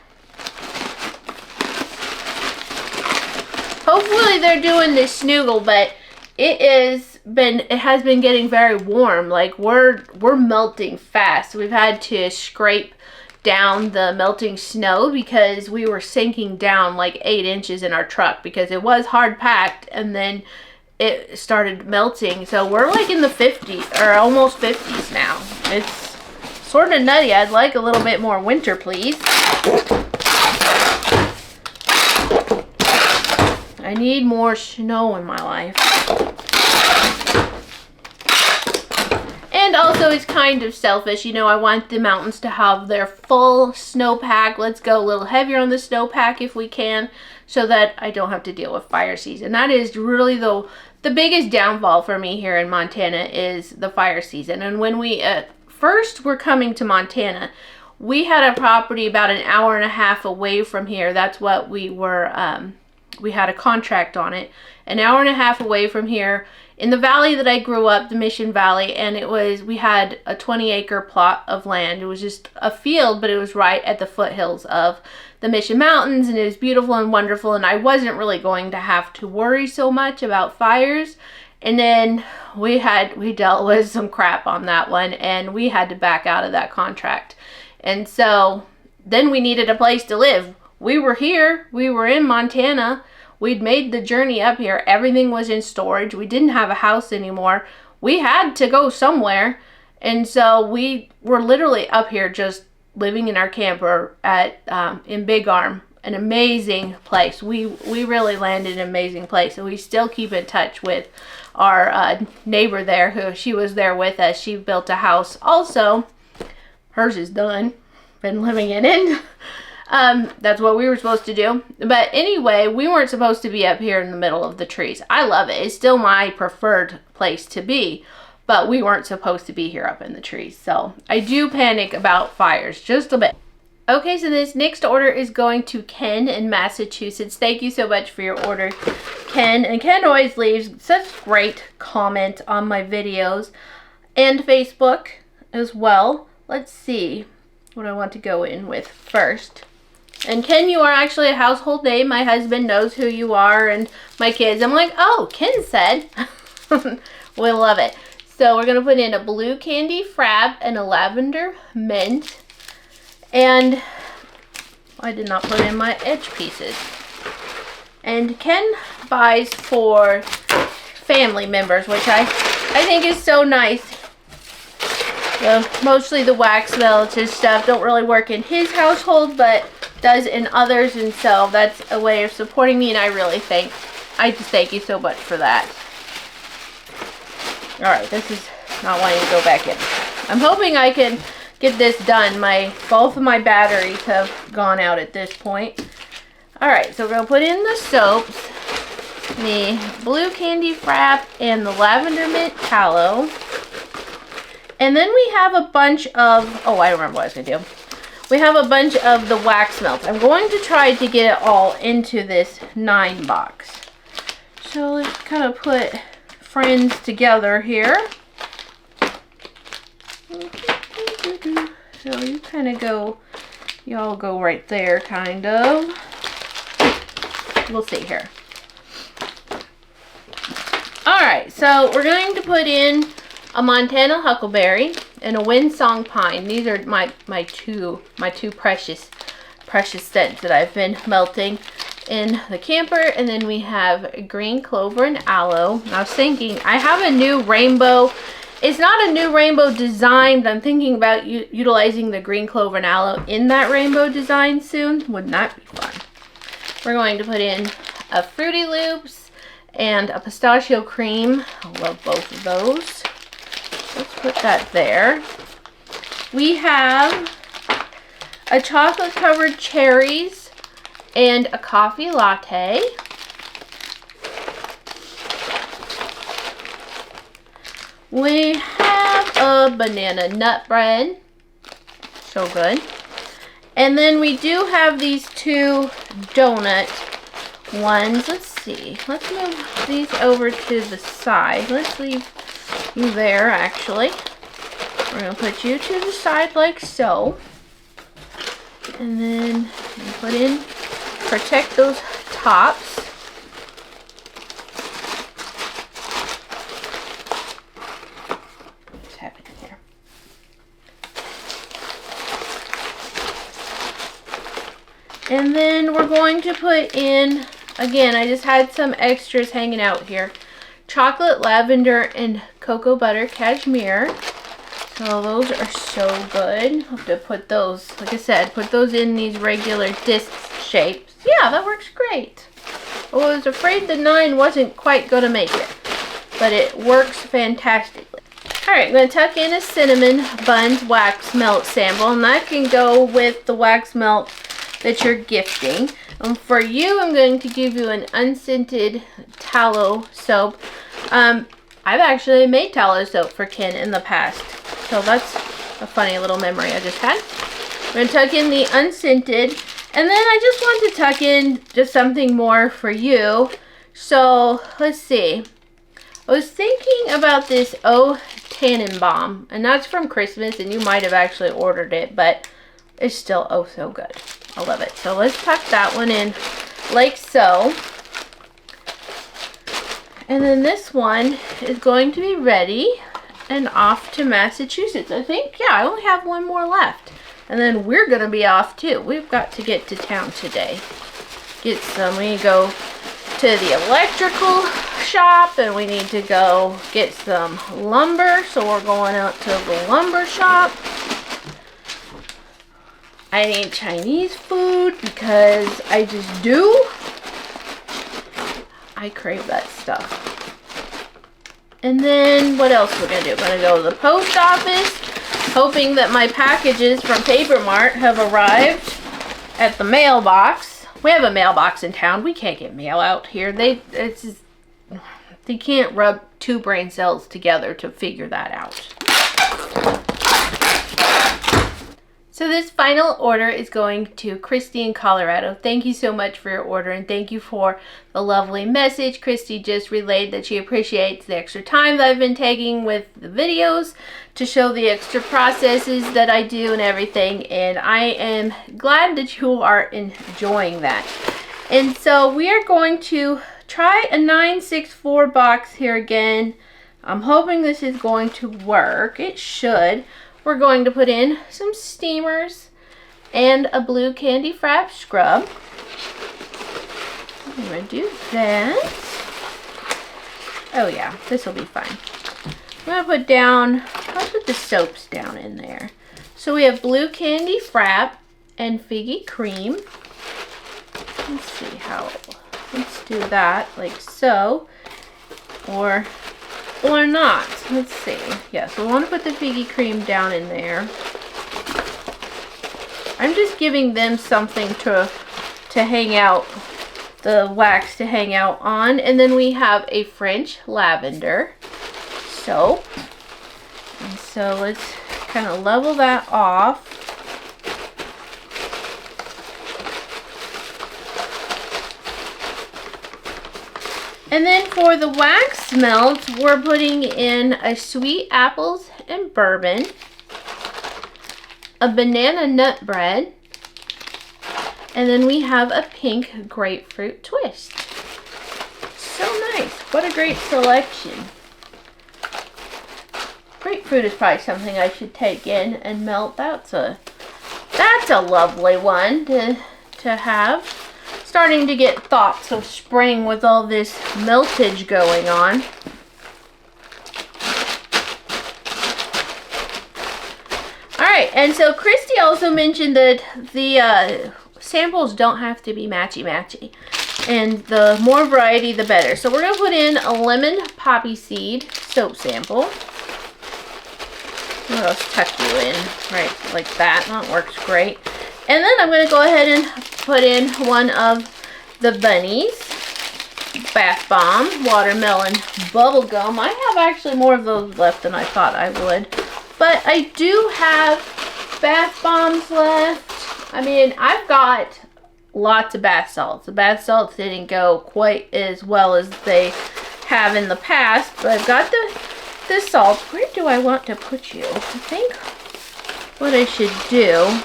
Hopefully they're doing this snuggle, but it has been getting very warm. Like we're melting fast. We've had to scrape down the melting snow because we were sinking down like 8 inches in our truck because it was hard packed, and then it started melting. So we're like in the 50s or almost 50s now. It's sort of nutty. I'd like a little bit more winter, please. I need more snow in my life. And also, it's kind of selfish. You know, I want the mountains to have their full snowpack. Let's go a little heavier on the snowpack if we can, so that I don't have to deal with fire season. That is really the biggest downfall for me here in Montana is the fire season. And when we first were coming to Montana, we had a property about an hour and a half away from here. That's what we were, we had a contract on it. An hour and a half away from here in the valley that I grew up, the Mission Valley, and we had a 20-acre plot of land. It was just a field, but it was right at the foothills of the Mission Mountains, and it was beautiful and wonderful, and I wasn't really going to have to worry so much about fires. And then we dealt with some crap on that one, and we had to back out of that contract. And so then we needed a place to live. We were here, we were in Montana, we'd made the journey up here, everything was in storage, we didn't have a house anymore, we had to go somewhere, and so we were literally up here just living in our camper at in Big Arm, an amazing place. We really landed in an amazing place, and we still keep in touch with our neighbor there, she was there with us. She built a house also. Hers is done, been living in it. That's what we were supposed to do. But anyway, we weren't supposed to be up here in the middle of the trees. I love it. It's still my preferred place to be, but we weren't supposed to be here up in the trees. So I do panic about fires just a bit. Okay, so this next order is going to Ken in Massachusetts. Thank you so much for your order, Ken. And Ken always leaves such great comments on my videos and Facebook as well. Let's see what I want to go in with first. And Ken, you are actually a household name. My husband knows who you are, and my kids. I'm like, oh, Ken said. We love it. So we're going to put in a blue candy frap and a lavender mint. And I did not put in my edge pieces. And Ken buys for family members, which I think is so nice. So mostly the wax melts and stuff don't really work in his household, but does in others, and so that's a way of supporting me, and I just thank you so much for that. Alright, this is not wanting to go back in. I'm hoping I can get this done. Both of my batteries have gone out at this point. Alright, so we're going to put in the soaps, the blue candy frap, and the lavender mint tallow. And then we have a bunch of, oh, I remember what I was going to do. We have a bunch of the wax melts. I'm going to try to get it all into this 9 box. So let's kind of put friends together here. So you kind of go, y'all go right there, kind of. We'll see here. Alright, so we're going to put in a Montana huckleberry and a windsong pine. These are my two precious scents that I've been melting in the camper. And then we have green clover and aloe. And I was thinking, I have a new rainbow. It's not a new rainbow design, but I'm thinking about utilizing the green clover and aloe in that rainbow design soon. Wouldn't that be fun? We're going to put in a Fruity Loops and a pistachio cream. I love both of those. Let's put that there. We have a chocolate covered cherries and a coffee latte. We have a banana nut bread. So good. And then we do have these two donut ones. Let's see. Let's move these over to the side. Let's leave you there, actually. We're going to put you to the side like so. And then put in, protect those tops. What's happening here? And then we're going to put in, again, I just had some extras hanging out here. Chocolate, lavender, and cocoa butter cashmere. So those are so good. I'll have to put those, like I said, put those in these regular disc shapes. Yeah, that works great. I was afraid the 9 wasn't quite going to make it, but it works fantastically. Alright, I'm going to tuck in a cinnamon buns wax melt sample, and that can go with the wax melt that you're gifting. For you, I'm going to give you an unscented tallow soap. I've actually made tallow soap for Ken in the past, so that's a funny little memory I just had. I'm going to tuck in the unscented, and then I just want to tuck in just something more for you. So let's see. I was thinking about this Tannenbaum, and that's from Christmas, and you might have actually ordered it, but it's still oh so good. I love it. So let's tuck that one in like so. And then this one is going to be ready and off to Massachusetts. I think, yeah, I only have one more left. And then we're going to be off too. We've got to get to town today. We need to go to the electrical shop, and we need to go get some lumber. So we're going out to the lumber shop. I need Chinese food because I just do. I crave that stuff. And then what else we're going to do? We're going to go to the post office, hoping that my packages from Paper Mart have arrived at the mailbox. We have a mailbox in town. We can't get mail out here. They can't rub two brain cells together to figure that out. So this final order is going to Christie in Colorado. Thank you so much for your order, and thank you for the lovely message. Christie just relayed that she appreciates the extra time that I've been taking with the videos to show the extra processes that I do and everything, and I am glad that you are enjoying that. And so we are going to try a 964 box here again. I'm hoping this is going to work. It should. We're going to put in some steamers and a blue candy frap scrub. I'm going to do that. Oh yeah, this will be fine. I'm going to I'll put the soaps down in there. So we have blue candy frap and figgy cream. Let's see let's do that like so. Or not. Let's see. Yeah, so we want to put the figgy cream down in there. I'm just giving them something to hang out, the wax to hang out on. And then we have a French lavender soap. And so let's kind of level that off. And then for the wax melt, we're putting in a sweet apples and bourbon, a banana nut bread, and then we have a pink grapefruit twist. So nice. What a great selection. Grapefruit is probably something I should take in and melt. That's a lovely one to have. Starting to get thoughts of spring with all this meltage going on. Alright, and so Christie also mentioned that the samples don't have to be matchy-matchy. And the more variety, the better. So we're going to put in a lemon poppy seed soap sample. I'll just tuck you in right like that. That works great. And then I'm going to go ahead and put in one of the bunnies bath bomb watermelon bubble gum. I have actually more of those left than I thought I would, but I do have bath bombs left I mean, I've got lots of bath salts. The bath salts didn't go quite as well as they have in the past, but I've got the salt. Where do I want to put you? I think what I should do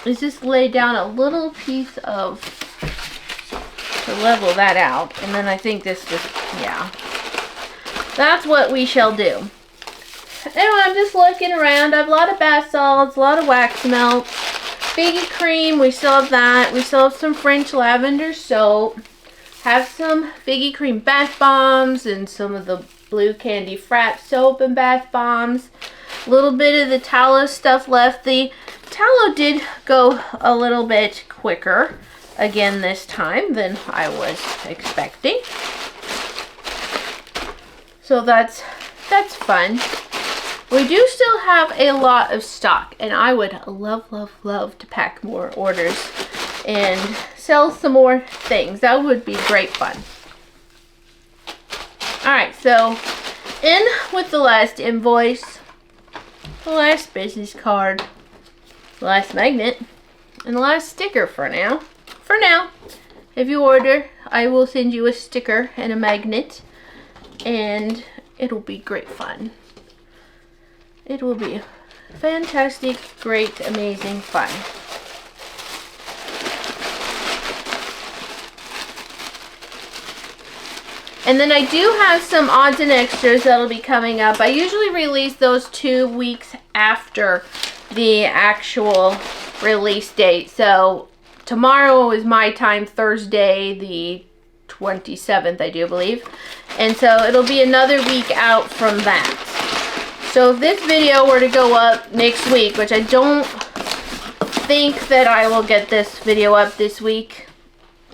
is just lay down a little piece of, to level that out, and then I think this just, yeah. That's what we shall do. Anyway, I'm just looking around. I have a lot of bath salts, a lot of wax melts, Figgy cream, we still have that. We still have some French lavender soap. Have some Figgy cream bath bombs and some of the blue candy frat soap and bath bombs. A little bit of the tallow stuff left. The tallow did go a little bit quicker again this time than I was expecting. So that's fun. We do still have a lot of stock, and I would love, love, love to pack more orders and sell some more things. That would be great fun. Alright, so in with the last invoice, the last business card, the last magnet, and the last sticker for now. For now, if you order, I will send you a sticker and a magnet, and it'll be great fun. It will be fantastic, great, amazing fun. And then I do have some odds and extras that'll be coming up. I usually release those 2 weeks after the actual release date. So tomorrow is my time, Thursday the 27th, I do believe. And so it'll be another week out from that. So if this video were to go up next week, which I don't think that I will get this video up this week.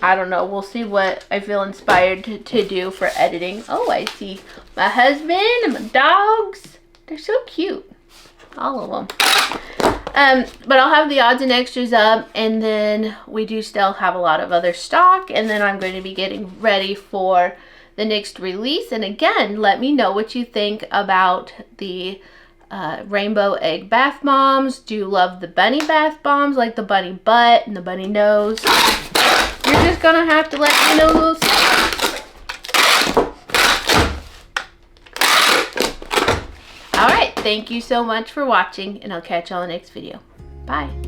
I don't know. We'll see what I feel inspired to do for editing. Oh, I see my husband and my dogs. They're so cute. All of them. But I'll have the odds and extras up, and then we do still have a lot of other stock, and then I'm going to be getting ready for the next release. And again, let me know what you think about the rainbow egg bath bombs. Do you love the bunny bath bombs, like the bunny butt and the bunny nose? You're just gonna have to let me know those. Alright, thank you so much for watching, and I'll catch y'all in the next video. Bye.